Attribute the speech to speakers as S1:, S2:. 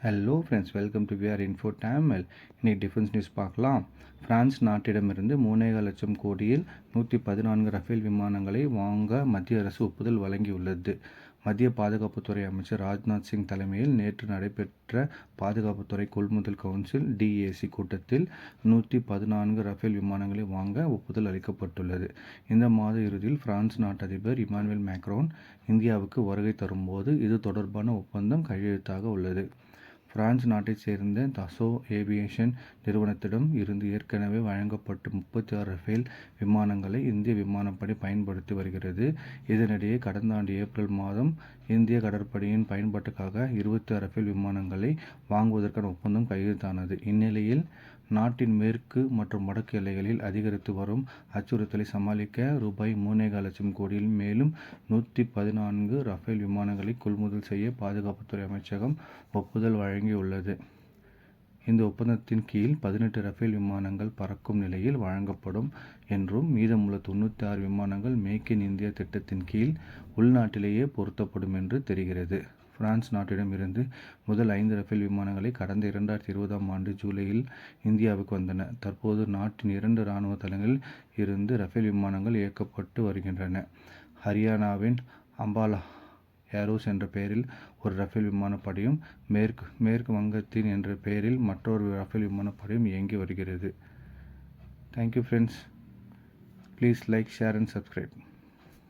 S1: Hello friends, welcome to VR info Tamil. இன்றைக்கி defence news பார்க்கலாம். France நாட்டிடமிருந்து 3,00,000 கோடியில் 114 ரஃபேல் விமானங்களை வாங்க மத்திய அரசு ஒப்புதல் வழங்கியுள்ளது. மத்திய பாதுகாப்புத்துறை அமைச்சர் ராஜ்நாத் சிங் தலைமையில் நேற்று நடைபெற்ற பாதுகாப்புத்துறை கொள்முதல் கவுன்சில் DAC கூட்டத்தில் 114 ரஃபேல் விமானங்களை வாங்க ஒப்புதல் அளிக்கப்பட்டுள்ளது. இந்த மாத இறுதியில் பிரான்ஸ் நாட்டு அதிபர் இமானுவேல் மேக்ரோன் இந்தியாவுக்கு வருகை தரும்போது இது தொடர்பான ஒப்பந்தம் கையெழுத்தாக உள்ளது. பிரான்ஸ் நாட்டைச் சேர்ந்த தசோ ஏவியேஷன் நிறுவனத்திடம் இருந்து ஏற்கனவே வழங்கப்பட்ட 36 ரஃபேல் விமானங்களை இந்திய விமானப்படை பயன்படுத்தி வருகிறது. இதனிடையே கடந்த ஆண்டு ஏப்ரல் மாதம் இந்திய கடற்படையின் பயன்பாட்டுக்காக 26 ரஃபேல் விமானங்களை வாங்குவதற்கான ஒப்பந்தம் கையெழுத்தானது. இந்நிலையில் நாட்டின் மேற்கு மற்றும் வடக்கு எல்லைகளில் அதிகரித்து வரும் அச்சுறுத்தலை சமாளிக்க ரூபாய் 3,15,000 கோடியில் மேலும் 114 ரஃபேல் விமானங்களை கொள்முதல் செய்ய பாதுகாப்புத்துறை அமைச்சகம் ஒப்புதல் வழங்கியுள்ளது. இந்த ஒப்பந்தத்தின் கீழ் 18 ரஃபேல் விமானங்கள் பறக்கும் நிலையில் வழங்கப்படும் என்றும் மீதமுள்ள 96 விமானங்கள் மேக் இன் இந்தியா திட்டத்தின் கீழ் உள்நாட்டிலேயே பொருத்தப்படும் என்று தெரிகிறது. பிரான்ஸ் நாட்டிடம் இருந்து முதல் 5 ரஃபேல் விமானங்களை கடந்த 2020ஆம் ஆண்டு ஜூலையில் இந்தியாவுக்கு வந்தன. தற்போது நாட்டின் 2 இராணுவ தளங்களில் இருந்து ரஃபேல் விமானங்கள் இயக்கப்பட்டு வருகின்றன. ஹரியானாவின் அம்பாலா ஏரோஸ் என்ற பெயரில் ஒரு ரஃபேல் விமானப்படையும் மேற்கு வங்கத்தின் என்ற பெயரில் மற்றொரு ரஃபேல் விமானப்படையும் இயங்கி வருகிறது. Thank you friends. Please like, share and subscribe.